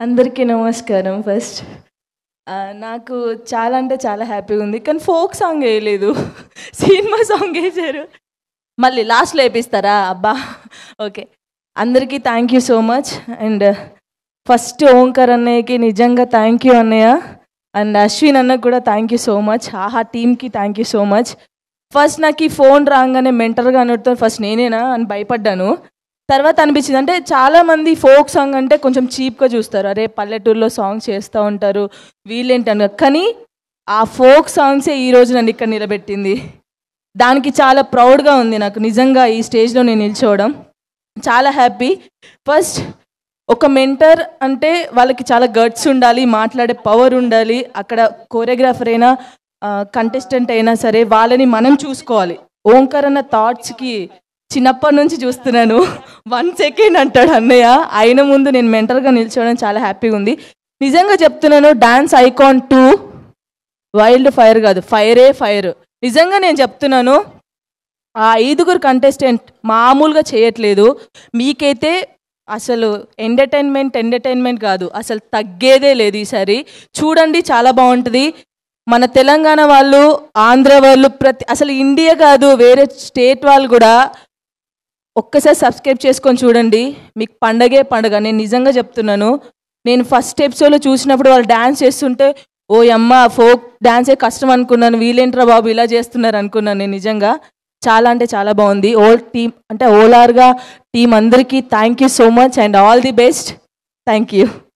అందరికీ నమస్కారం. ఫస్ట్ నాకు చాలా అంటే చాలా హ్యాపీగా ఉంది. కానీ ఫోక్ సాంగ్ వేయలేదు, సినిమా సాంగ్ వేసారు. మళ్ళీ లాస్ట్లో వేపిస్తారా? అబ్బా, ఓకే. అందరికీ thank you so much. And first Omkar అన్నయ్యకి నిజంగా థ్యాంక్ యూ అన్నయ్య. అండ్ అశ్విన్ అన్నకు కూడా థ్యాంక్ యూ సో మచ్. ఆహా టీమ్కి thank you so much. First నాకు ఈ ఫోన్ రాగానే మెంటర్గా అన్నట్టు ఫస్ట్ నేనేనా అని భయపడ్డాను. తర్వాత అనిపించింది, అంటే చాలామంది ఫోక్ సాంగ్ అంటే కొంచెం చీప్గా చూస్తారు. అరే పల్లెటూరులో సాంగ్ చేస్తూ ఉంటారు వీళ్ళేంటని. కానీ ఆ ఫోక్ సాంగ్సే ఈరోజు నన్ను ఇక్కడ నిలబెట్టింది. దానికి చాలా ప్రౌడ్గా ఉంది నాకు నిజంగా ఈ స్టేజ్లో నేను నిల్చోవడం. చాలా హ్యాపీ. ఫస్ట్ ఒక మెంటర్ అంటే వాళ్ళకి చాలా గట్స్ ఉండాలి, మాట్లాడే పవర్ ఉండాలి. అక్కడ కోరియోగ్రాఫర్ అయినా కంటెస్టెంట్ అయినా సరే వాళ్ళని మనం చూసుకోవాలి. ఓంకార్ అన్న థాట్స్కి చిన్నప్పటి నుంచి చూస్తున్నాను. 1 సెకండ్ అంటాడు అన్నయ్య, ఆయన ముందు నేను మెంటర్గా నిల్చోవడం చాలా హ్యాపీగా ఉంది. నిజంగా చెప్తున్నాను, డాన్స్ ఐకాన్ 2 వైల్డ్ ఫైర్ కాదు, ఫైరే ఫైర్. నిజంగా నేను చెప్తున్నాను, ఆ 5 కంటెస్టెంట్ మామూలుగా చేయట్లేదు. మీకైతే అసలు ఎంటర్టైన్మెంట్ కాదు, అసలు తగ్గేదే లేదు. ఈసారి చూడండి, చాలా బాగుంటుంది. మన తెలంగాణ వాళ్ళు, ఆంధ్ర వాళ్ళు, అసలు ఇండియా కాదు వేరే స్టేట్ వాళ్ళు కూడా ఒక్కసారి సబ్స్క్రైబ్ చేసుకొని చూడండి. మీకు పండగే పండగ. నేను నిజంగా చెప్తున్నాను. నేను ఫస్ట్ ఎపిసోడ్లో చూసినప్పుడు వాళ్ళు డ్యాన్స్ చేస్తుంటే ఓ అమ్మ ఫోక్ డ్యాన్సే కష్టం అనుకున్నాను, వీళ్ళేంట్రా బాబు ఇలా చేస్తున్నారు అనుకున్నాను. నేను నిజంగా చాలా అంటే చాలా బాగుంది. ఓల్ ఆర్గా టీం అందరికీ thank you so much and all the best. Thank you.